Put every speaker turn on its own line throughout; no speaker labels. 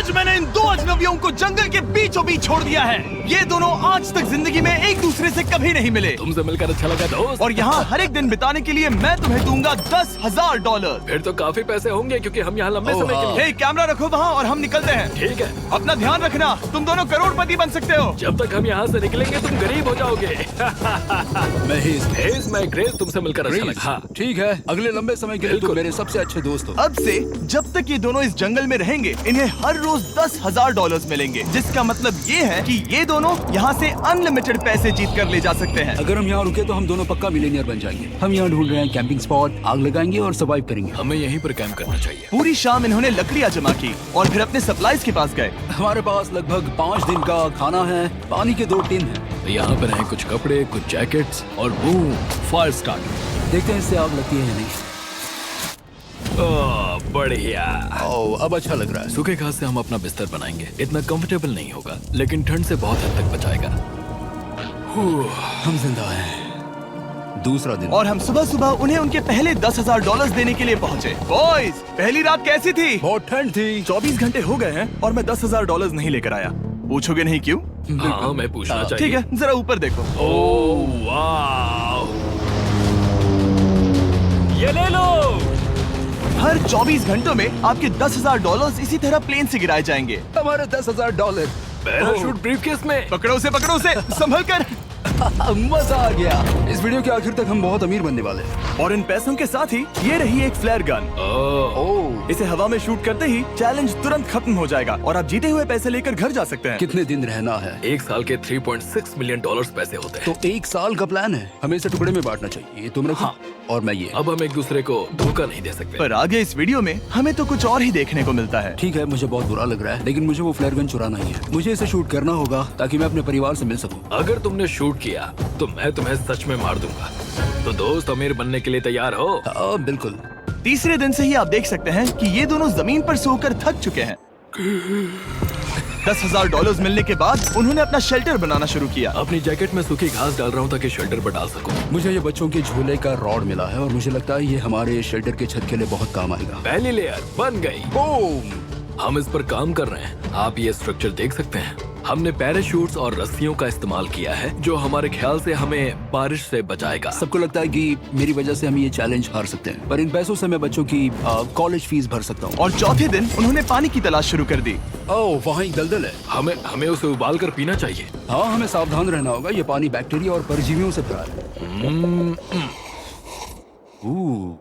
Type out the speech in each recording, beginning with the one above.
आज मैंने इन दो अजनबियों को जंगल के बीचों बीच छोड़ दिया है। ये दोनों आज तक जिंदगी में एक दूसरे से कभी नहीं मिले।
तुमसे मिलकर अच्छा लगा दोस्त।
और यहाँ हर एक दिन बिताने के लिए मैं तुम्हें दूंगा $10,000।
फिर तो काफी पैसे होंगे क्योंकि हम यहाँ लंबे समय के लिए।
हे, कैमरा रखो वहाँ और हम निकलते हैं।
ठीक है।
अपना ध्यान रखना, तुम दोनों करोड़पति बन सकते हो।
जब तक हम यहाँ से निकलेंगे तुम गरीब हो जाओगे। मैं ग्रेस, तुमसे मिलकर अच्छा लगा। हाँ।
ठीक है, अगले लंबे समय के लिए तुम मेरे सबसे अच्छे दोस्त हो।
अब से जब तक ये दोनों इस जंगल में रहेंगे इन्हें हर रोज $10,000 मिलेंगे, जिसका मतलब ये है कि ये दोनों यहाँ से अनलिमिटेड पैसे जीत कर ले जा सकते हैं।
अगर हम यहाँ रुके तो हम दोनों पक्का मिलियनियर बन जाएंगे। हम यहाँ ढूंढ रहे हैं कैंपिंग स्पॉट, आग लगाएंगे और सर्वाइव करेंगे।
हमें यहीं पर कैंप करना चाहिए।
पूरी शाम इन्होंने लकड़ियाँ जमा की और फिर अपने सप्लाईज के पास गए।
हमारे पास लगभग 5 दिन का खाना है, पानी के 2 टिन हैं।
यहाँ पर हैं कुछ कपड़े, कुछ जैकेट्स और बूम, फायर स्टार्टर।
देखते हैं इससे आग लगती है या नहीं।
बढ़िया।
अब अच्छा लग रहा है।
सूखे घास से हम अपना बिस्तर बनाएंगे। इतना कंफर्टेबल नहीं होगा लेकिन ठंड से बहुत हद तक बचाएगा।
हम जिंदा हैं। दूसरा दिन
और हम सुबह सुबह उन्हें उनके पहले $10,000 देने के लिए पहुँचे। बॉयज, पहली रात कैसी थी?
बहुत ठंड थी।
24 घंटे हो गए हैं और मैं $10,000 नहीं लेकर आया। पूछोगे नहीं क्यों?
हाँ, मैं पूछना चाहिए।
ठीक है, जरा ऊपर देखो।
ओह वाह, ये ले लो।
हर 24 घंटों में आपके $10,000 इसी तरह प्लेन से गिराए जाएंगे।
हमारे $10,000।
पैराशूट ब्रीफकेस में।
पकड़ो उसे संभल कर।
मजा आ गया। इस वीडियो के आखिर तक हम बहुत अमीर बनने वाले हैं।
और इन पैसों के साथ ही ये रही एक फ्लेयर गन। इसे हवा में शूट करते ही चैलेंज तुरंत खत्म हो जाएगा और आप जीते हुए पैसे लेकर घर जा सकते हैं।
कितने दिन रहना है?
1 साल के $3.6 मिलियन पैसे होते हैं।
तो 1 साल का प्लान है। हमें इसे टुकड़े में बांटना चाहिए। तुम रखो।
हाँ।
और मैं ये।
अब हम एक दूसरे को धोखा नहीं दे सकते।
पर आगे इस वीडियो में हमें तो कुछ और ही देखने को मिलता है।
ठीक है, मुझे बहुत बुरा लग रहा है लेकिन मुझे वो फ्लेयर गन चुराना ही है। मुझे इसे शूट करना होगा ताकि मैं अपने परिवार से मिल सकूं।
अगर तुमने शूट किया तो मैं तुम्हें सच में मार दूंगा। तो दोस्त, अमीर बनने के लिए तैयार हो?
बिल्कुल।
तीसरे दिन से ही आप देख सकते हैं कि ये दोनों जमीन पर सोकर थक चुके हैं। $10,000 मिलने के बाद उन्होंने अपना शेल्टर बनाना शुरू किया।
अपनी जैकेट में सूखी घास डाल रहा हूँ ताकि शेल्टर पर डाल सकूं।
मुझे ये बच्चों के झूले का रॉड मिला है और मुझे लगता है ये हमारे शेल्टर के छत के लिए बहुत काम आएगा।
पहली लेयर बन गई।
बूम!
हम इस पर काम कर रहे हैं। आप ये स्ट्रक्चर देख सकते हैं। हमने पैराशूट्स और रस्सियों का इस्तेमाल किया है जो हमारे ख्याल से हमें बारिश से बचाएगा।
सबको लगता है कि मेरी वजह से हम ये चैलेंज हार सकते हैं, पर इन पैसों से मैं बच्चों की कॉलेज फीस भर सकता हूँ।
और चौथे दिन उन्होंने पानी की तलाश शुरू कर दी।
ओह, वहाँ एक दलदल है।
हमें उसे उबाल कर पीना चाहिए।
हाँ, हमें सावधान रहना होगा। ये पानी बैक्टीरिया और परजीवियों से भरा है।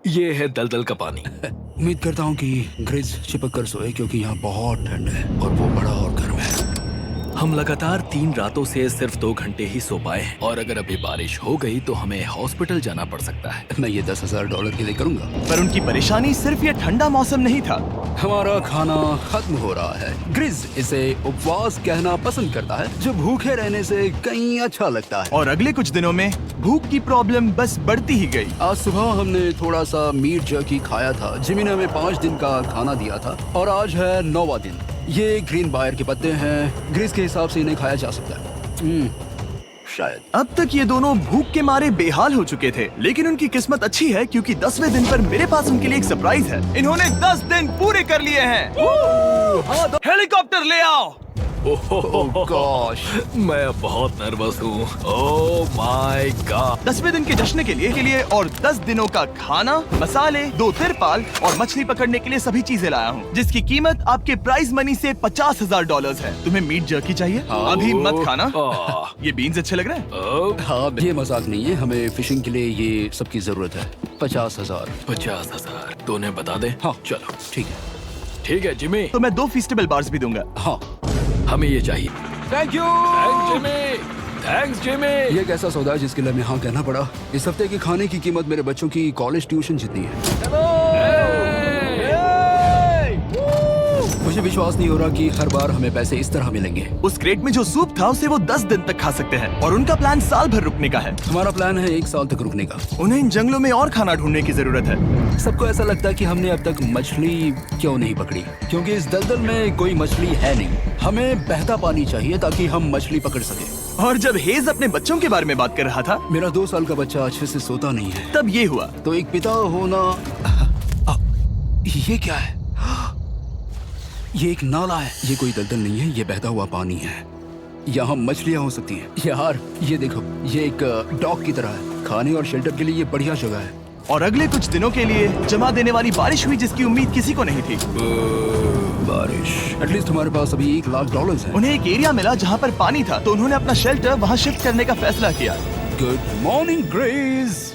ये है दलदल का पानी।
उम्मीद करता हूँ कि ग्रिज चिपक कर सोए क्योंकि यहाँ बहुत ठंड है और वो बड़ा और गर्म है।
हम लगातार 3 रातों से सिर्फ 2 घंटे ही सो पाए हैं और अगर अभी बारिश हो गई तो हमें हॉस्पिटल जाना पड़ सकता है।
मैं ये $10,000 के लिए करूँगा।
पर उनकी परेशानी सिर्फ ये ठंडा मौसम नहीं था।
हमारा खाना खत्म हो रहा है। ग्रिज इसे उपवास कहना पसंद करता है, जो भूखे रहने से कहीं अच्छा लगता है।
और अगले कुछ दिनों में भूख की प्रॉब्लम बस बढ़ती ही गई।
आज सुबह हमने थोड़ा सा मीट जर्की खाया था। जिमी ने हमें 5 दिन का खाना दिया था और आज है 9वां दिन। ये ग्रीन बायर के पत्ते हैं। ग्रिज के हिसाब से इन्हें खाया जा सकता है। शायद।
अब तक ये दोनों भूख के मारे बेहाल हो चुके थे, लेकिन उनकी किस्मत अच्छी है क्योंकि 10वें दिन पर मेरे पास उनके लिए एक सरप्राइज है। इन्होंने 10 दिन पूरे कर लिए हैं। हेलीकॉप्टर ले आओ।
ओह गॉश,
मैं बहुत नर्वस हूँ। Oh my God.
10वें दिन के जश्न के लिए और 10 दिनों का खाना, मसाले, 2 तिरपाल और मछली पकड़ने के लिए सभी चीजें लाया हूँ, जिसकी कीमत आपके प्राइज मनी से $50,000 है। तुम्हें मीट जर्की चाहिए? अभी मत खाना। ये बीन्स अच्छे लग रहे हैं।
हाँ, ये मजाक नहीं है। हमें फिशिंग के लिए ये सबकी जरूरत है। 50,000।
50,000 तो उन्हें बता दे।
हाँ
चलो
ठीक है
जिमी।
तो मैं 2 फीस्टेबल बार्स भी दूंगा।
हाँ,
हमें ये चाहिए।
Thank you.
Thanks Jimmy.
ये एक ऐसा सौदा है जिसके लिए हमें हाँ कहना पड़ा। इस हफ्ते के खाने की कीमत मेरे बच्चों की कॉलेज ट्यूशन जितनी है। मुझे विश्वास नहीं हो रहा कि हर बार हमें पैसे इस तरह मिलेंगे।
उस क्रेट में जो सूप था उसे वो 10 दिन तक खा सकते हैं और उनका प्लान साल भर रुकने का है।
हमारा प्लान है 1 साल तक रुकने का।
उन्हें इन जंगलों में और खाना ढूंढने की जरूरत है।
सबको ऐसा लगता है कि हमने अब तक मछली क्यों नहीं पकड़ी, क्योंकि इस दलदल में कोई मछली है नहीं। हमें बहता पानी चाहिए ताकि हम मछली पकड़ सके।
और जब हेज अपने बच्चों के बारे में बात कर रहा था,
मेरा 2 साल का बच्चा अच्छे से सोता नहीं है।
तब ये हुआ।
तो एक पिता होना। ये क्या है? ये एक नाला है, ये कोई दलदल नहीं है, ये बहता हुआ पानी है। यहाँ मछलियाँ हो सकती हैं। यार ये देखो, ये एक डॉक की तरह है। खाने और शेल्टर के लिए ये बढ़िया जगह है।
और अगले कुछ दिनों के लिए जमा देने वाली बारिश हुई जिसकी उम्मीद किसी को नहीं थी।
बारिश। एटलीस्ट हमारे पास अभी $1,00,000 है।
उन्हें एक एरिया मिला जहाँ पर पानी था, तो उन्होंने अपना शेल्टर वहाँ शिफ्ट करने का फैसला किया।
Good morning grace.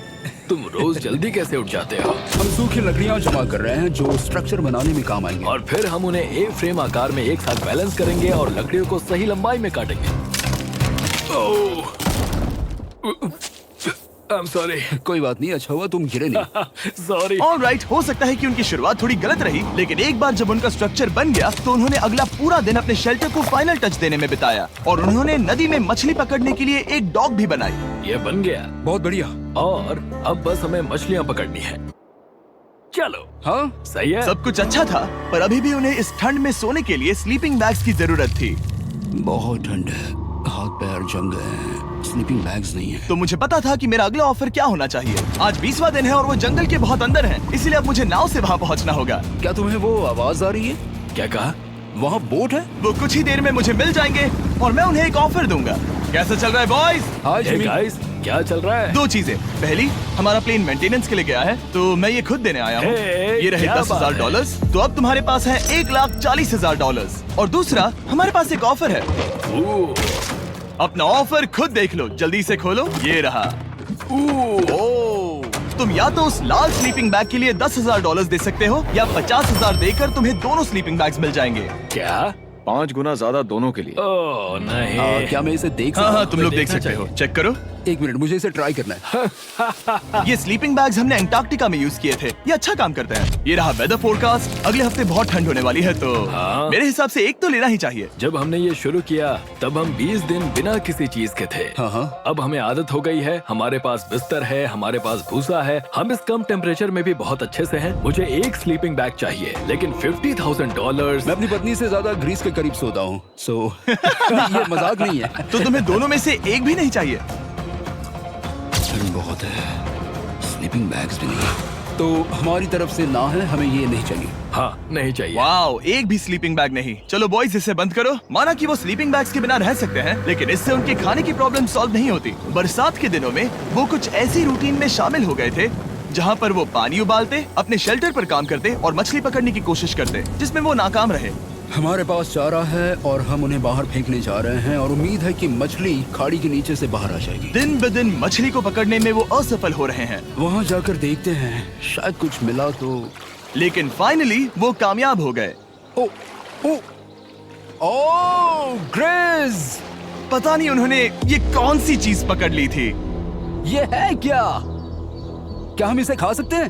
तुम रोज जल्दी कैसे उठ जाते हो?
हम सूखी लकड़ियाँ जमा कर रहे हैं जो स्ट्रक्चर बनाने में काम आएंगे।
और फिर हम उन्हें एक फ्रेम आकार में एक साथ बैलेंस करेंगे और लकड़ियों को सही लंबाई में काटेंगे। I'm sorry.
कोई बात नहीं, अच्छा हुआ तुम गिरे नहीं।
Sorry.
ऑलराइट, हो सकता है कि उनकी शुरुआत थोड़ी गलत रही, लेकिन एक बार जब उनका स्ट्रक्चर बन गया तो उन्होंने अगला पूरा दिन अपने शेल्टर को फाइनल टच देने में बिताया और उन्होंने नदी में मछली पकड़ने के लिए एक डॉक भी बनाई।
ये बन गया
बहुत बढ़िया।
और अब बस हमें मछलियाँ पकड़नी है। चलो।
हाँ
सही है।
सब कुछ अच्छा था, पर अभी भी उन्हें इस ठंड में सोने के लिए स्लीपिंग बैग्स की जरूरत थी।
बहुत ठंड है, हाथ पैर जम गए हैं, स्लीपिंग बैग्स नहीं है।
तो मुझे पता था कि मेरा अगला ऑफर क्या होना चाहिए। आज 20वां दिन है और वो जंगल के बहुत अंदर है, इसलिए अब मुझे नाव से वहाँ पहुँचना होगा।
क्या तुम्हें वो आवाज आ रही है?
क्या कहा?
वहाँ बोट है।
वो कुछ ही देर में मुझे मिल जाएंगे और मैं उन्हें एक ऑफर दूंगा। कैसा चल रहा है बॉयज?
हाय
Hey
जिमी।
guys, क्या चल रहा है?
दो चीजें, पहली हमारा प्लेन मेंटेनेंस के लिए गया है तो मैं ये खुद देने आया हूँ।
Hey,
ये रहे
क्या बात
$10,000, तो अब तुम्हारे पास है $1,40,000। और दूसरा, हमारे पास एक ऑफर है।
ओह,
अपना ऑफर खुद देख लो, जल्दी से खोलो, ये रहा। ओह, तुम या तो उस लाल स्लीपिंग बैग के लिए $10,000 दे सकते हो या 50,000 देकर तुम्हें दोनों स्लीपिंग बैग्स मिल जाएंगे।
क्या?
5 गुना ज्यादा दोनों के लिए।
ओह नहीं।
क्या मैं इसे देख सकता
हाँ
हूँ?
हाँ, तुम लोग देख
देखना
सकते हो,
चाहिए।
चेक करो।
एक मिनट, मुझे इसे ट्राई करना है।
ये स्लीपिंग बैग्स हमने अंटार्कटिका में यूज किए थे, ये अच्छा काम करते हैं। ये रहा वेदर फोरकास्ट, अगले हफ्ते बहुत ठंड होने वाली है, तो
हाँ।
मेरे हिसाब से एक तो लेना ही चाहिए।
जब हमने ये शुरू किया तब हम 20 दिन बिना किसी चीज के थे।
हाँ।
अब हमें आदत हो गई है, हमारे पास बिस्तर है, हमारे पास भूसा है, हम इस कम टेम्परेचर में भी बहुत अच्छे से हैं। मुझे एक स्लीपिंग बैग चाहिए, लेकिन $50,000।
मैं अपनी पत्नी से ज्यादा ग्रीस के करीब सोता हूँ, सो ये मजाक नहीं है।
तो तुम्हें दोनों में से एक भी नहीं चाहिए?
ठंड बहुत है, स्लीपिंग बैग्स भी नहीं, तो हमारी तरफ से ना है, हमें ये नहीं चाहिए।
हाँ, नहीं चाहिए।
वाओ, एक भी स्लीपिंग बैग नहीं। चलो बॉयज, इसे बंद करो। माना कि वो स्लीपिंग बैग्स के बिना रह सकते हैं, लेकिन इससे उनके खाने की प्रॉब्लम सॉल्व नहीं होती। बरसात के दिनों में वो कुछ ऐसी रूटीन में शामिल हो गए थे जहाँ पर वो पानी उबालते, अपने शेल्टर पर काम करते और मछली पकड़ने की कोशिश करते, जिसमें वो नाकाम रहे।
हमारे पास चारा है और हम उन्हें बाहर फेंकने जा रहे हैं और उम्मीद है कि मछली खाड़ी के नीचे से बाहर आ जाएगी।
दिन ब दिन मछली को पकड़ने में वो असफल हो रहे हैं,
वहाँ जाकर देखते हैं, शायद कुछ मिला तो।
लेकिन फाइनली वो कामयाब हो गए।
ओ, ओ, ओ, ग्रेस!
पता नहीं उन्होंने ये कौन सी चीज पकड़ ली थी।
ये है क्या? क्या हम इसे खा सकते हैं?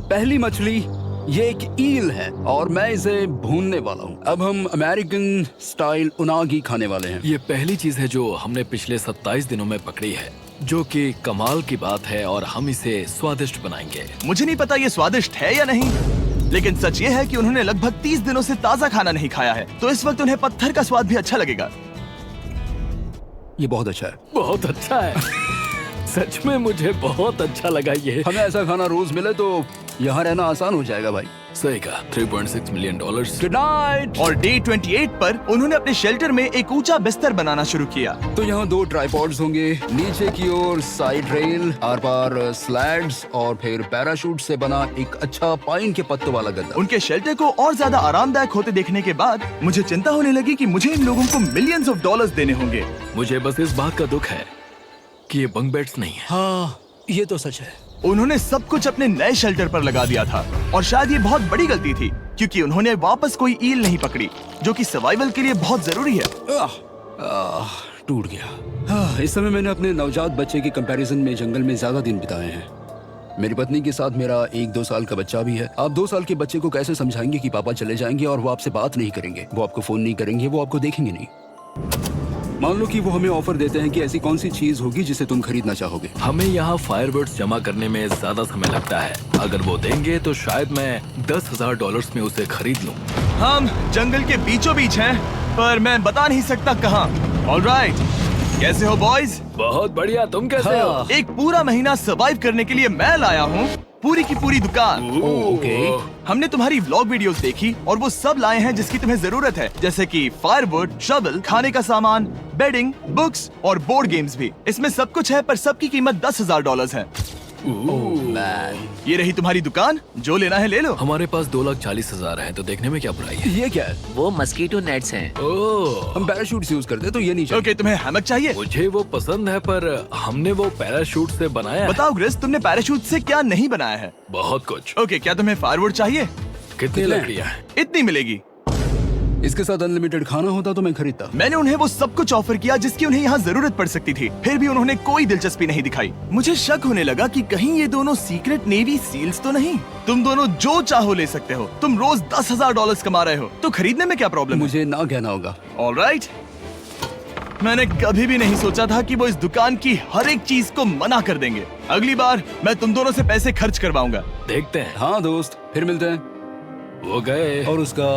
पहली मछली, ये एक ईल है और मैं इसे भूनने वाला हूँ। अब हम अमेरिकन स्टाइल उनागी खाने वाले हैं।
ये पहली चीज है जो हमने पिछले 27 दिनों में पकड़ी है, जो कि कमाल की बात है और हम इसे स्वादिष्ट बनाएंगे।
मुझे नहीं पता ये स्वादिष्ट है या नहीं, लेकिन सच ये है कि उन्होंने लगभग 30 दिनों से ताजा खाना नहीं खाया है, तो इस वक्त उन्हें पत्थर का स्वाद भी अच्छा लगेगा।
ये बहुत अच्छा है।
बहुत अच्छा है। सच में मुझे बहुत अच्छा लगा ये।
हमें ऐसा खाना रोज मिले तो यहाँ रहना आसान हो जाएगा भाई।
सही कहा। $3.6 मिलियन।
Good night.
और डे 28 पर उन्होंने अपने शेल्टर में एक ऊंचा बिस्तर बनाना शुरू किया।
तो यहाँ 2 ट्राइपॉड्स होंगे, नीचे की ओर side rail, are par slides और फिर पैराशूट से बना एक अच्छा पाइन के पत्तों वाला गद्दा।
उनके शेल्टर को और ज्यादा आरामदायक होते देखने के बाद मुझे चिंता होने लगी कि मुझे इन लोगों को मिलियंस ऑफ डॉलर्स देने होंगे।
मुझे बस इस बात का दुख है कि ये बंक बेड्स नहीं है।
हाँ, ये तो सच है।
उन्होंने सब कुछ अपने नए शेल्टर पर लगा दिया था और शायद ये बहुत बड़ी गलती थी, क्योंकि उन्होंने वापस कोई ईल नहीं पकड़ी, जो कि सर्वाइवल के लिए बहुत जरूरी है।
टूट गया। इस समय मैंने अपने नवजात बच्चे के कंपैरिजन में जंगल में ज्यादा दिन बिताए हैं। मेरी पत्नी के साथ मेरा 1-2 साल का बच्चा भी है। आप 2 साल के बच्चे को कैसे समझाएंगे कि पापा चले जाएंगे और वो आपसे बात नहीं करेंगे, वो आपको फोन नहीं करेंगे, वो आपको देखेंगे नहीं। मान लो कि वो हमें ऑफर देते हैं कि ऐसी कौन सी चीज होगी जिसे तुम खरीदना चाहोगे।
हमें यहाँ फायरवर्ड्स जमा करने में ज्यादा समय लगता है। अगर वो देंगे तो शायद मैं $10,000 में उसे खरीद लूँ।
हम जंगल के बीचों बीच हैं, पर मैं बता नहीं सकता कहाँ। ऑलराइट, कैसे हो बॉयज?
बहुत बढ़िया। तुम कैसे हो?
एक पूरा महीना सर्वाइव करने के लिए मैं लाया हूँ पूरी की पूरी दुकान।
ओके।
हमने तुम्हारी व्लॉग वीडियोस देखी और वो सब लाए हैं जिसकी तुम्हें जरूरत है, जैसे कि फायरवुड, शवल, खाने का सामान, बेडिंग, बुक्स और बोर्ड गेम्स भी। इसमें सब कुछ है पर सबकी कीमत $10,000 है।
मैन,
ये रही तुम्हारी दुकान, जो लेना है ले लो।
हमारे पास 2,40,000 है, तो देखने में क्या बुराई है?
ये क्या है?
वो मस्कीटो नेट्स हैं।
ओह,
हम पैराशूट यूज करते हैं तो ये नहीं चाहिए।
ओके, तुम्हें हैमक चाहिए?
मुझे वो पसंद है, पर हमने वो पैराशूट से बनाया है।
बताओ ग्रिस, तुमने पैराशूट से क्या नहीं बनाया है?
बहुत कुछ।
ओके, क्या तुम्हें फायरवुड चाहिए?
कितनी लकड़ियाँ हैं?
इतनी मिलेगी।
इसके साथ अनलिमिटेड खाना होता तो मैं खरीदता।
मैंने उन्हें वो सब कुछ ऑफर किया जिसकी उन्हें यहाँ जरूरत पड़ सकती थी, फिर भी उन्होंने कोई दिलचस्पी नहीं दिखाई। मुझे शक होने लगा कि कहीं ये दोनों सीक्रेट नेवी सील्स तो नहीं। तुम दोनों जो चाहो ले सकते हो। तुम रोज $10,000 कमा रहे हो, तो खरीदने में क्या प्रॉब्लम है?
मुझे ना कहना होगा।
ऑलराइट। मैंने कभी भी नहीं सोचा था कि वो इस दुकान की हर एक चीज को मना कर देंगे। अगली बार मैं तुम दोनों से पैसे खर्च करवाऊंगा।
देखते हैं।
हाँ दोस्त, फिर मिलते हैं।
वो गए।
और उसका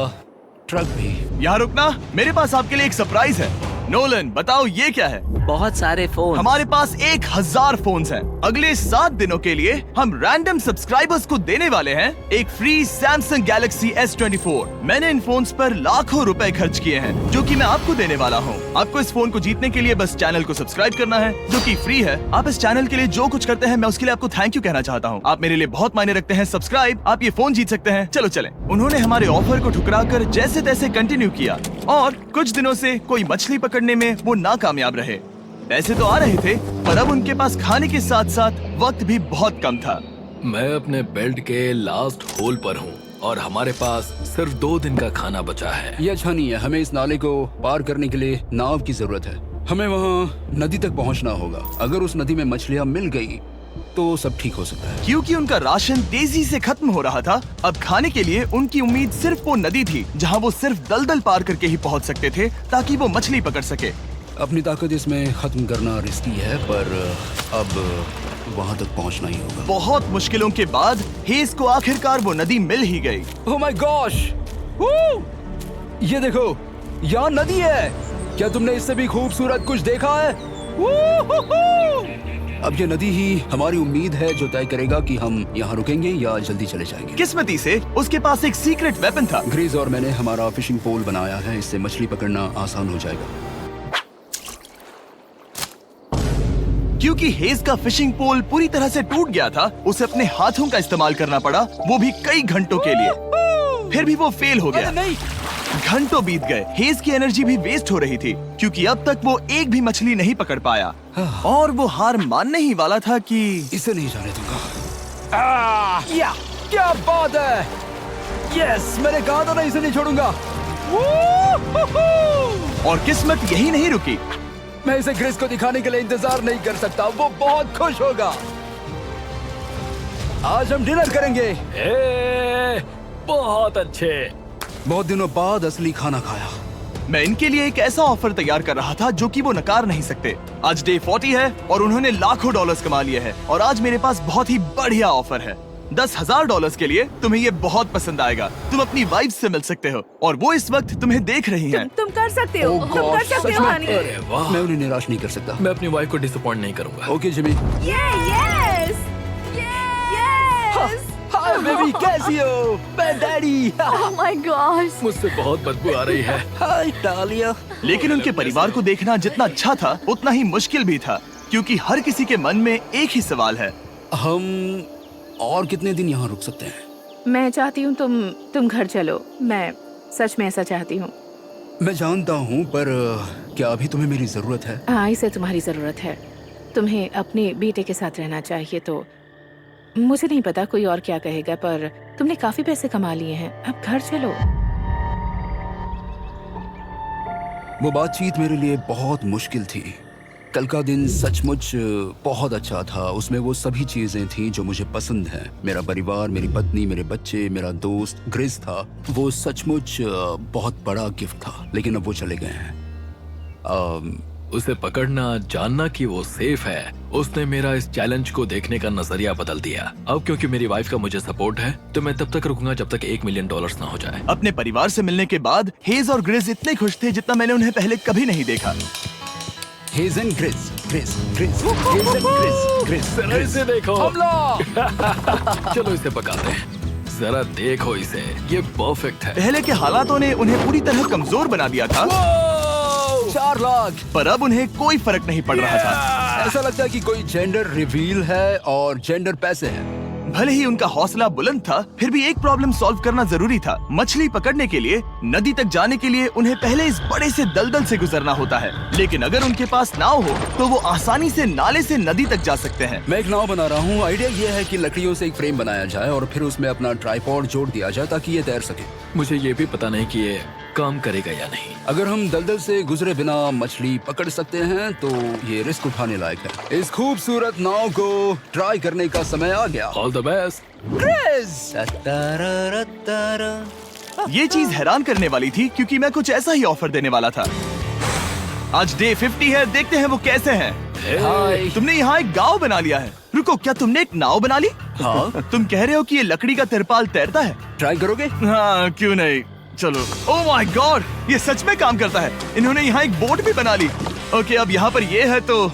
ट्रक भी।
यहाँ रुकना, मेरे पास आपके लिए एक सरप्राइज है। नोलन, बताओ ये क्या है?
बहुत सारे फोन।
हमारे पास 1,000 फोन्स हैं। अगले 7 दिनों के लिए हम रैंडम सब्सक्राइबर्स को देने वाले हैं एक फ्री Samsung Galaxy S24। मैंने इन फोन्स पर लाखों रुपए खर्च किए हैं, जो कि मैं आपको देने वाला हूँ। आपको इस फोन को जीतने के लिए बस चैनल को सब्सक्राइब करना है, जो कि फ्री है। आप इस चैनल के लिए जो कुछ करते हैं, मैं उसके लिए आपको थैंक यू कहना चाहता हूँ। आप मेरे लिए बहुत मायने रखते हैं। सब्सक्राइब, आप ये फोन जीत सकते हैं। चलो चलें। उन्होंने हमारे ऑफर को ठुकरा कर जैसे तैसे कंटिन्यू किया और कुछ दिनों से कोई मछली पकड़ने में वो नाकामयाब रहे। पैसे तो आ रहे थे, पर अब उनके पास खाने के साथ साथ वक्त भी बहुत कम था।
मैं अपने बेल्ट के लास्ट होल पर हूँ और हमारे पास सिर्फ 2 दिन का खाना बचा है।
ये अच्छा नहीं है। हमें इस नाले को पार करने के लिए नाव की जरूरत है। हमें वहाँ नदी तक पहुँचना होगा। अगर उस नदी में मछलियाँ मिल गई तो सब ठीक हो सकता है।
क्योंकि उनका राशन तेजी से खत्म हो रहा था, अब खाने के लिए उनकी उम्मीद सिर्फ वो नदी थी, जहाँ वो सिर्फ दलदल पार करके ही पहुँच सकते थे ताकि वो मछली पकड़ सके।
अपनी ताकत इसमें खत्म करना रिस्की है, पर अब वहाँ तक पहुँचना ही होगा।
बहुत मुश्किलों के बाद हेस को आखिरकार वो नदी मिल ही गई।
Oh my gosh! ये देखो, यहाँ नदी है। क्या तुमने इससे भी खूबसूरत कुछ देखा है? अब ये नदी ही हमारी उम्मीद है जो तय करेगा कि हम यहाँ रुकेंगे या जल्दी चले जाएंगे।
किस्मती से उसके पास एक सीक्रेट वेपन था।
ग्रीज और मैंने हमारा फिशिंग पोल बनाया है, इससे मछली पकड़ना आसान हो जाएगा।
क्योंकि हेज का फिशिंग पोल पूरी तरह से टूट गया था, उसे अपने हाथों का इस्तेमाल करना पड़ा, वो भी कई घंटों के लिए। फिर भी वो फेल हो गया।
नहीं,
घंटों बीत गए। हेज की एनर्जी भी वेस्ट हो रही थी, क्योंकि अब तक वो एक भी मछली नहीं पकड़ पाया और वो हार मानने ही वाला था कि
इसे नहीं जाने दूंगा। या, क्या बात है! यस, मैंने कहा था ना, इसे नहीं छोड़ूंगा।
और किस्मत यही नहीं रुकी।
मैं इसे ग्रेस को दिखाने के लिए इंतजार नहीं कर सकता। वो बहुत खुश होगा। आज हम डिनर करेंगे।
बहुत अच्छे।
बहुत दिनों बाद असली खाना खाया।
मैं इनके लिए एक ऐसा ऑफर तैयार कर रहा था जो कि वो नकार नहीं सकते। आज डे 40 है और उन्होंने लाखों डॉलर्स कमा लिए हैं और आज मेरे पास बहुत ही बढ़िया ऑफर है। $10,000 के लिए तुम्हें ये बहुत पसंद आएगा। तुम अपनी वाइफ से मिल सकते हो और वो इस वक्त तुम्हें देख रही हैं।
तुम कर सकते हो।
Oh
तुम कर
gosh,
सकते
सच
हो
में?
हनी।
अरे वाह,
मैं उन्हें निराश नहीं कर सकता।
मैं अपनी वाइफ को डिसअपॉइंट नहीं करूंगा।
Okay Jimmy.
Yes
hi baby, कैसी हो? मैं डैडी।
Oh my gosh.
मुझसे बहुत बदबू आ रही है।
हाय डालिया।
लेकिन उनके परिवार को देखना जितना अच्छा था उतना ही मुश्किल भी था, क्योंकि हर किसी के मन में एक ही सवाल है।
हम और कितने दिन यहाँ रुक सकते हैं?
मैं चाहती हूँ तुम घर चलो। मैं सच में ऐसा चाहती हूँ।
मैं जानता हूँ, पर क्या अभी तुम्हें मेरी जरूरत है?
हाँ, इसे तुम्हारी जरूरत है। तुम्हें अपने बेटे के साथ रहना चाहिए। तो मुझे नहीं पता कोई और क्या कहेगा, पर तुमने काफी पैसे कमा लिए हैं। अब घर चलो।
वो बातचीत मेरे लिए बहुत मुश्किल थी। कल का दिन सचमुच बहुत अच्छा था। उसमें वो सभी चीजें थी जो मुझे पसंद हैं। मेरा परिवार, मेरी पत्नी, मेरे बच्चे, मेरा दोस्त ग्रिस था। वो सचमुच बहुत बड़ा गिफ्ट था, लेकिन अब वो चले गए हैं।
उसे पकड़ना, जानना कि वो सेफ है, उसने मेरा इस चैलेंज को देखने का नजरिया बदल दिया। अब क्योंकि मेरी वाइफ का मुझे सपोर्ट है, तो मैं तब तक रुकूंगा जब तक $1 मिलियन ना हो जाए।
अपने परिवार से मिलने के बाद हेज और ग्रिस इतने खुश थे जितना मैंने उन्हें पहले कभी नहीं देखा।
हेज एंड ग्रिज, ग्रिज, ग्रिज, हेज एंड ग्रिज, ग्रिज,
जरा इसे देखो।
हमला।
चलो इसे पकाते हैं। जरा देखो इसे, ये परफेक्ट है।
पहले के हालातों ने उन्हें पूरी तरह कमजोर बना दिया था,
4 लाख।
पर अब उन्हें कोई फर्क नहीं पड़ रहा था।
ऐसा लगता है कि कोई जेंडर रिवील है और जेंडर पैसे हैं।
भले ही उनका हौसला बुलंद था, फिर भी एक प्रॉब्लम सॉल्व करना जरूरी था। मछली पकड़ने के लिए नदी तक जाने के लिए उन्हें पहले इस बड़े से दलदल से गुजरना होता है, लेकिन अगर उनके पास नाव हो तो वो आसानी से नाले से नदी तक जा सकते हैं।
मैं एक नाव बना रहा हूँ। आइडिया ये है कि लकड़ियों से एक फ्रेम बनाया जाए और फिर उसमें अपना ट्राइपॉड जोड़ दिया जाए ताकि ये तैर सके।
मुझे ये भी पता नहीं कि ये काम करेगा या नहीं।
अगर हम दलदल से गुजरे बिना मछली पकड़ सकते हैं तो ये रिस्क उठाने लायक है। इस खूबसूरत नाव को ट्राई करने का समय आ गया।
All the best.
ये चीज हैरान करने वाली थी क्योंकि मैं कुछ ऐसा ही ऑफर देने वाला था। आज डे 50 है, देखते हैं वो कैसे हैं।
हाय।
तुमने यहाँ एक गांव बना लिया है। रुको, क्या तुमने एक नाव बना ली?
हाँ,
तुम कह रहे हो कि ये लकड़ी का तिरपाल तैरता है?
ट्राई करोगे?
हाँ, क्यों नहीं, चलो। ओह माय गॉड, ये सच में काम करता है। इन्होंने यहाँ एक बोट भी बना ली। ओके, अब यहाँ पर ये है तो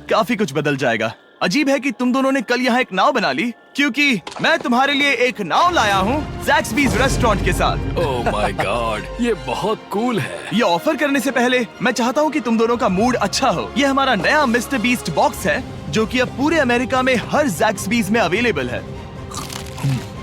काफी कुछ बदल जाएगा। अजीब है कि तुम दोनों ने कल यहाँ एक नाव बना ली, क्योंकि मैं तुम्हारे लिए एक नाव लाया हूँ ज़ैक्सबीज़ रेस्टोरेंट के साथ।
ओह माय गॉड, ये बहुत कूल है।
ये ऑफर करने से पहले मैं चाहता हूँ कि तुम दोनों का मूड अच्छा हो। ये हमारा नया मिस्टर बीस्ट बॉक्स है, जो कि अब पूरे अमेरिका में हर ज़ैक्सबीज़ में अवेलेबल है।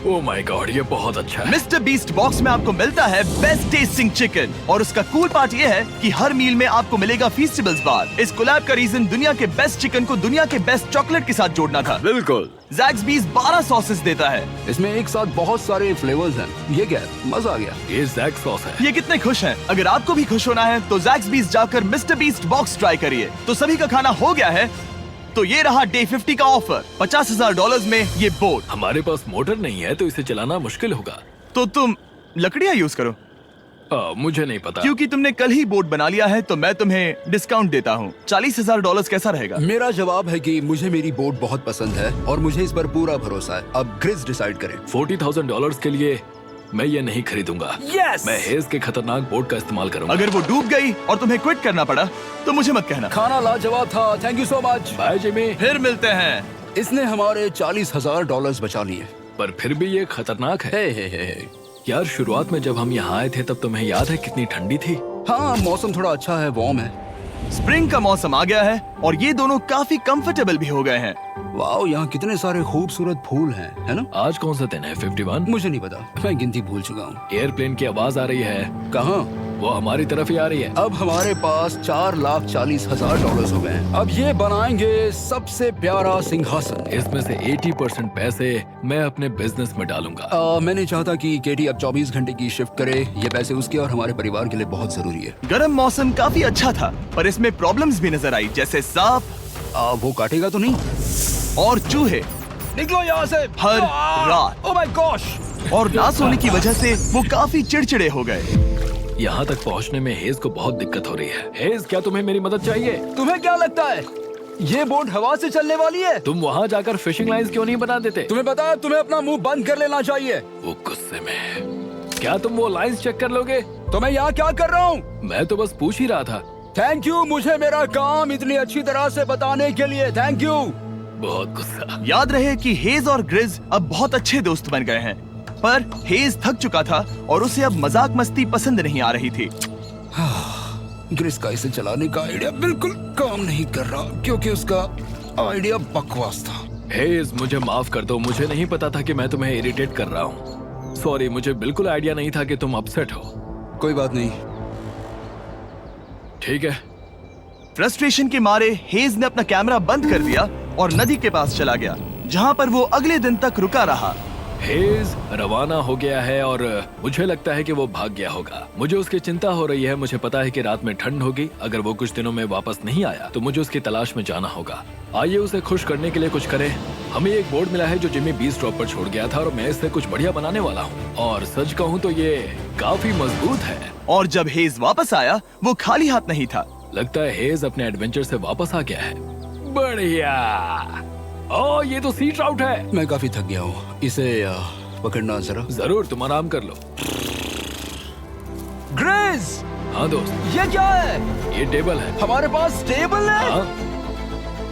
ओह माय गॉड, ये बहुत अच्छा है।
मिस्टर बीस्ट बॉक्स में आपको मिलता है बेस्ट टेस्टिंग चिकन, और उसका कूल पार्ट ये है कि हर मील में आपको मिलेगा फीस्टेबल्स बार। इस कोलैब का रीजन दुनिया के बेस्ट चिकन को दुनिया के बेस्ट चॉकलेट के साथ जोड़ना था।
बिल्कुल।
ज़ैक्सबीज़ 12 सॉसेस देता है।
इसमें एक साथ बहुत सारे फ्लेवर्स हैं। ये क्या है? मजा आ गया।
ये जैक सॉस है।
ये कितने खुश हैं। अगर आपको भी खुश होना है तो ज़ैक्सबीज़ जाकर मिस्टर बीस्ट बॉक्स ट्राई करिए। तो सभी का खाना हो गया है, तो ये रहा डे 50 का ऑफर। $50,000 में ये बोट।
हमारे पास मोटर नहीं है तो इसे चलाना मुश्किल होगा।
तो तुम लकड़ियाँ यूज करो।
मुझे नहीं पता।
क्योंकि तुमने कल ही बोट बना लिया है तो मैं तुम्हें डिस्काउंट देता हूँ। $40,000 कैसा रहेगा?
मेरा जवाब है कि मुझे मेरी बोट बहुत पसंद है और मुझे इस पर पूरा भरोसा है। अब ग्रिज डिसाइड करें।
$40,000 के लिए मैं ये नहीं खरीदूंगा।
Yes!
मैं हेज के खतरनाक बोट का इस्तेमाल करूंगा।
अगर वो डूब गई और तुम्हें क्विट करना पड़ा तो मुझे मत कहना।
खाना लाजवाब था। Thank you so much.
Bye Jimmy.
फिर मिलते हैं।
इसने हमारे $40,000 बचा लिए।
पर फिर भी ये खतरनाक है।
हे।
यार, शुरुआत में जब हम यहाँ आए थे तब तुम्हें याद है कितनी ठंडी थी?
हाँ, मौसम थोड़ा अच्छा है, वार्म है।
स्प्रिंग का मौसम आ गया है और ये दोनों काफी कंफर्टेबल भी हो गए हैं।
वाओ, यहाँ कितने सारे खूबसूरत फूल हैं, है ना?
आज कौन सा दिन है? 51?
मुझे नहीं पता, मैं गिनती भूल चुका हूँ।
एयरप्लेन की आवाज आ रही है।
कहाँ?
वो हमारी तरफ ही आ रही है।
अब हमारे पास $4,40,000 हो गए हैं। अब ये बनाएंगे सबसे प्यारा सिंहासन।
इसमें से 80% पैसे मैं अपने बिजनेस में डालूंगा।
मैं नहीं चाहता कि केटी अब 24 घंटे की शिफ्ट करे। ये पैसे उसके और हमारे परिवार के लिए बहुत जरूरी है।
गर्म मौसम काफी अच्छा था, पर इसमें प्रॉब्लम्स भी नजर आई, जैसे सांप
वो काटेगा तो नहीं?
और चूहे
निकलो यहाँ से
हर रात।
Oh my gosh.
और ना सोने की वजह से वो काफी चिड़चिड़े हो गए।
यहाँ तक पहुँचने में हेज को बहुत दिक्कत हो रही है। हेज, क्या तुम्हें मेरी मदद चाहिए?
तुम्हें क्या लगता है ये बोट हवा से चलने वाली है?
तुम वहाँ जाकर फिशिंग लाइंस क्यों नहीं बना देते?
तुम्हें पता है तुम्हें अपना मुंह बंद कर लेना चाहिए।
वो गुस्से में है। क्या तुम वो लाइंस चेक कर लोगे?
तो मैं यहाँ क्या कर रहा हूँ?
मैं तो बस पूछ ही रहा था।
थैंक यू मुझे मेरा काम इतनी अच्छी तरह से बताने के लिए। Thank you.
बहुत गुस्सा।
याद रहे कि हेज और ग्रिज अब बहुत अच्छे दोस्त बन गए हैं, पर हेज थक चुका था और उसे अब मजाक मस्ती पसंद नहीं आ रही थी।
ग्रिस का इसे चलाने का आइडिया बिल्कुल काम नहीं कर रहा क्योंकि उसका आइडिया बकवास था।
हेज, मुझे माफ कर दो। मुझे नहीं पता था कि मैं तुम्हें इरिटेट कर रहा हूँ। सॉरी, मुझे बिल्कुल आइडिया नहीं था कि तुम अपसेट हो।
कोई बात नहीं।
ठीक है।
फ्रस्ट्रेशन के मारे हेज ने अपना कैमरा बंद कर दिया और नदी के पास चला गया, जहाँ पर वो अगले दिन तक रुका रहा।
हेज रवाना हो गया है और मुझे लगता है कि वो भाग गया होगा। मुझे उसकी चिंता हो रही है। मुझे पता है कि रात में ठंड होगी। अगर वो कुछ दिनों में वापस नहीं आया तो मुझे उसकी तलाश में जाना होगा। आइए उसे खुश करने के लिए कुछ करें। हमें एक बोर्ड मिला है जो जिमी बीच ड्रॉप पर छोड़ गया था और मैं इससे कुछ बढ़िया बनाने वाला हूँ। और सच कहूँ तो ये काफी मजबूत है।
और जब हेज वापस आया वो खाली हाथ नहीं था।
लगता है हेज अपने एडवेंचर से वापस आ गया है। बढ़िया। ओह, ये तो सी ट्राउट है।
मैं काफी थक गया हूँ। इसे पकड़ना जरा।
जरूर, तुम आराम कर लो।
ग्रेज,
हाँ दोस्त,
ये क्या है?
ये टेबल है।
हमारे पास टेबल है?
हाँ,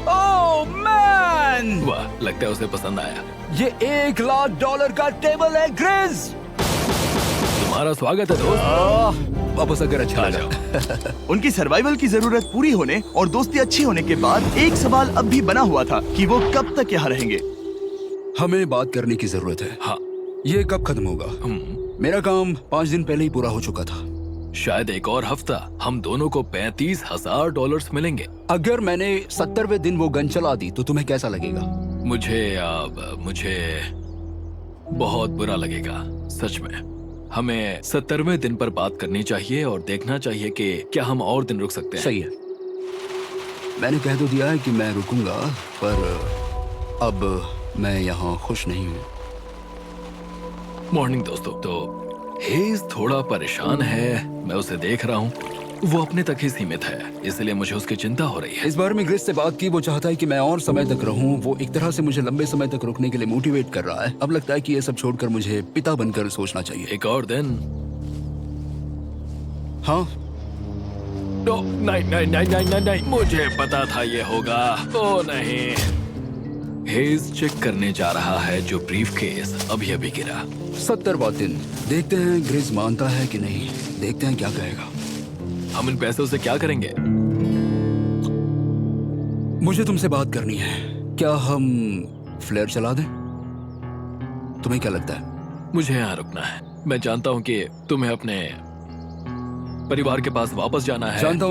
ओह मैन,
वाह, लगता है उसे पसंद आया।
ये $1,00,000 का टेबल है ग्रिज।
तुम्हारा स्वागत है दोस्त।
वापस अगर अच्छा
आ
लगा।
जाओ।
उनकी सर्वाइवल की जरूरत पूरी होने और दोस्ती अच्छी होने के बाद एक सवाल अब भी बना हुआ था कि वो कब तक यहाँ रहेंगे।
हमें बात करने की जरूरत है।
हाँ,
ये कब खत्म होगा? मेरा काम 5 दिन पहले ही पूरा हो चुका था।
शायद एक और हफ्ता हम दोनों को $35,000 मिलेंगे।
अगर मैंने 70वें दिन वो गन चला दी तो तुम्हें कैसा लगेगा?
मुझे बहुत बुरा लगेगा, सच में। हमें 70वें दिन पर बात करनी चाहिए और देखना चाहिए कि क्या हम और दिन रुक सकते हैं।
सही है। मैंने कह तो दिया है कि मैं रुकूंगा, पर अब मैं यहाँ खुश नहीं हूँ।
मॉर्निंग दोस्तों। तो हेज थोड़ा परेशान है, मैं उसे देख रहा हूँ। वो अपने तक ही सीमित है, इसलिए मुझे उसकी चिंता हो रही है।
इस बार में ग्रिस से बात की, वो चाहता है कि मैं और समय तक रहूं। वो एक तरह से मुझे लंबे समय तक रुकने के लिए मोटिवेट कर रहा है। अब लगता है कि ये सब छोड़कर मुझे पिता बनकर सोचना चाहिए।
एक और दिन।
हाँ,
नहीं नहीं नहीं नहीं नहीं नहीं, मुझे पता था ये होगा। ओ नहीं। हेज चेक करने जा रहा है जो ब्रीफकेस अभी अभी गिरा।
70वां दिन। देखते हैं ग्रिस मानता है कि नहीं। देखते हैं क्या कहेगा।
हम इन पैसों से क्या करेंगे?
मुझे तुमसे बात करनी है। क्या हम फ्लेयर चला दें? तुम्हें क्या लगता है?
मुझे यहाँ रुकना है। मैं जानता हूँ कि तुम्हें अपने परिवार के पास वापस जाना है।
जानता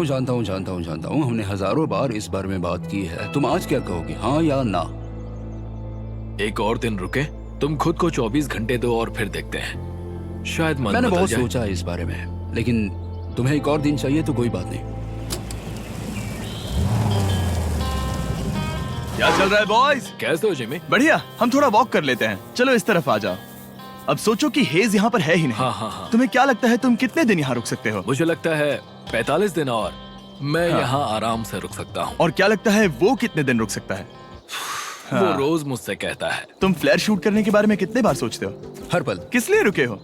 हूँ। हमने हजारों बार इस बारे में बात की है। तुम आज क्या कहोगे, हाँ या ना?
एक और दिन रुके। तुम खुद को 24 घंटे दो और फिर देखते हैं। शायद मन
मैंने
बदल
बहुत
जाए।
सोचा है इस बारे में, लेकिन तुम्हें एक और दिन चाहिए तो कोई बात नहीं।
क्या चल रहा है बॉयज?
कैसे हो जिमी?
बढ़िया। हम थोड़ा वॉक कर लेते हैं। चलो इस तरफ आ जाओ। अब सोचो कि हेज यहाँ पर है ही नहीं।
हाँ।
तुम्हें क्या लगता है तुम कितने दिन यहाँ रुक सकते हो?
मुझे लगता है 45 दिन और मैं
हाँ।
यहाँ आराम से रुक सकता हूँ।
और क्या लगता है वो कितने दिन रुक सकता है?
वो रोज मुझसे कहता है।
तुम फ्लेयर शूट करने के बारे में कितने बार सोचते हो?
हर पल।
किस लिए रुके हो?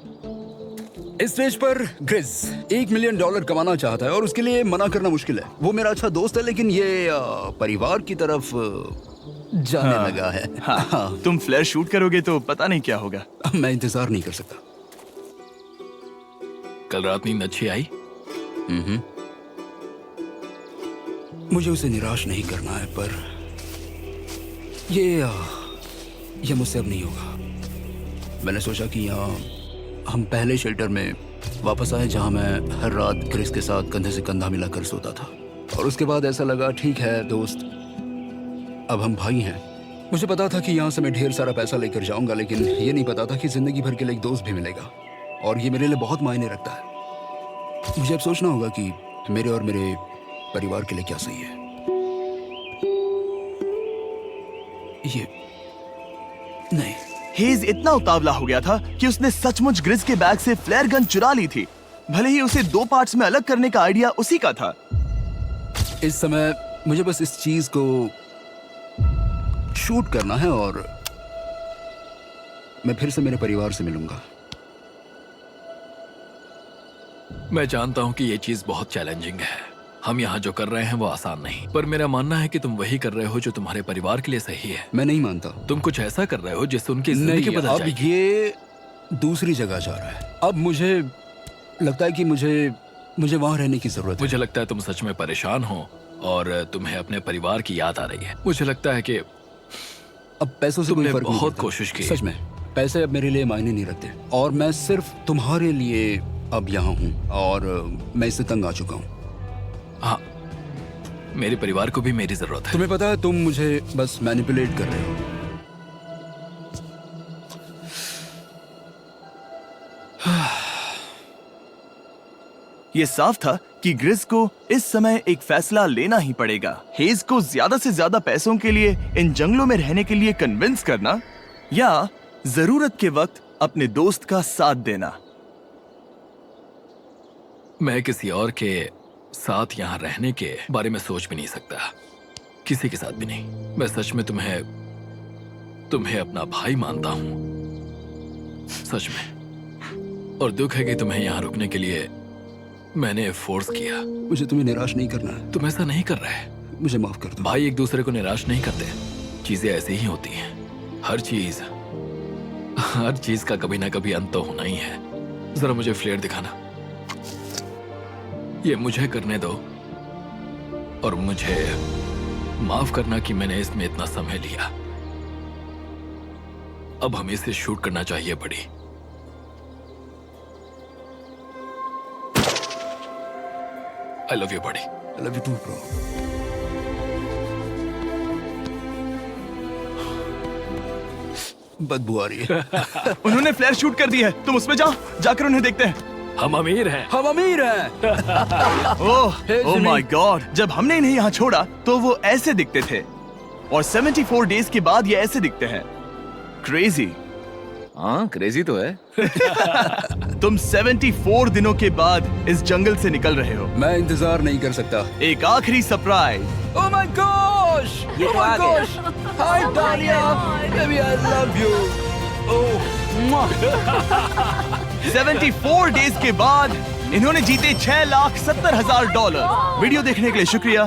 इस स्टेज पर ग्रिज $1 मिलियन कमाना चाहता है और उसके लिए मना करना मुश्किल है। वो मेरा अच्छा दोस्त है, लेकिन ये परिवार की तरफ जाने लगा है।
हाँ। तुम फ्लेयर शूट करोगे तो पता नहीं क्या होगा।
मैं इंतजार नहीं कर सकता।
कल रात नींद अच्छी आई?
मुझे उसे निराश नहीं करना है, पर ये मुझसे अब नहीं होगा। मैंने सोचा कि यहाँ हम पहले शेल्टर में वापस आए जहाँ मैं हर रात ग्रिस के साथ कंधे से कंधा मिलाकर सोता था। और उसके बाद ऐसा लगा, ठीक है दोस्त, अब हम भाई हैं। मुझे पता था कि यहाँ से मैं ढेर सारा पैसा लेकर जाऊंगा, लेकिन ये नहीं पता था कि जिंदगी भर के लिए एक दोस्त भी मिलेगा। और ये मेरे लिए बहुत मायने रखता है। मुझे अब सोचना होगा कि मेरे और मेरे परिवार के लिए क्या सही है। ये नहीं।
हेज इतना उतावला हो गया था कि उसने सचमुच ग्रिस के बैग से फ्लेयर गन चुरा ली थी, भले ही उसे 2 पार्ट्स में अलग करने का आइडिया उसी का था।
इस समय मुझे बस इस चीज को शूट करना है और मैं फिर से मेरे परिवार से मिलूंगा।
मैं जानता हूँ कि ये चीज बहुत चैलेंजिंग है। हम यहाँ जो कर रहे हैं वो आसान नहीं, पर मेरा मानना है कि तुम वही कर रहे हो जो तुम्हारे परिवार के लिए सही है।
मैं नहीं मानता।
तुम कुछ ऐसा कर रहे हो जिससे उनकी जिंदगी
नहीं,
बदल
अब
जाएगी।
ये दूसरी जगह जा रहा है। अब मुझे लगता है कि मुझे वहां रहने की जरूरत है।
मुझे लगता है तुम सच में परेशान हो और तुम्हें अपने परिवार की याद आ रही है। मुझे लगता है कि
अब पैसों से कोई
तुमने
फर्क नहीं
बहुत
पड़ता।
कोशिश की।
सच में पैसे अब मेरे लिए मायने नहीं रखते और मैं सिर्फ तुम्हारे लिए अब यहाँ हूँ और मैं इससे तंग आ चुका हूँ।
हाँ, मेरे परिवार को भी मेरी जरूरत है।
तुम्हें पता है, तुम मुझे बस मैनिपुलेट कर रहे हो।
ये साफ था कि ग्रिस को इस समय एक फैसला लेना ही पड़ेगा। हेज को ज्यादा से ज्यादा पैसों के लिए इन जंगलों में रहने के लिए कन्विंस करना या जरूरत के वक्त अपने दोस्त का साथ देना।
मैं किसी और के साथ यहाँ रहने के बारे में सोच भी नहीं सकता, किसी के साथ भी नहीं। मैं सच में तुम्हें अपना भाई मानता हूँ, सच में। और दुख है कि तुम्हें यहाँ रुकने के लिए मैंने फोर्स किया।
मुझे तुम्हें निराश नहीं करना है।
तुम ऐसा नहीं कर रहे।
मुझे माफ कर दो।
भाई एक दूसरे को निराश नहीं करते। चीजें ऐसी ही होती हैं। हर चीज का कभी ना कभी अंत तो होना ही है। जरा मुझे फ्लेयर दिखाना। ये मुझे करने दो और मुझे माफ करना कि मैंने इसमें इतना समय लिया। अब हमें इसे शूट करना चाहिए बड़ी। I love you buddy.
I love you too bro. बदबू आ रही है।
उन्होंने फ्लेयर शूट कर दी है। तुम उसमें जाओ, जाकर उन्हें देखते हैं।
हम अमीर हैं।
हम अमीर हैं।
ओह
Hey,
oh
Jimmy.
My God, जब हमने इन्हें यहाँ छोड़ा तो वो ऐसे दिखते थे और 74 डेज के बाद ये ऐसे दिखते हैं। क्रेजी।
हाँ क्रेजी तो है।
तुम 74 दिनों के बाद इस जंगल से निकल रहे हो।
मैं इंतजार नहीं कर सकता।
एक आखिरी सरप्राइज।
Oh my gosh!
ये
Oh
तो
my
आ गया।
gosh! Hi Dahlia! Baby, I love you. Oh, mwah.
74 days के बाद इन्होंने जीते $6,70,000। वीडियो देखने के लिए शुक्रिया।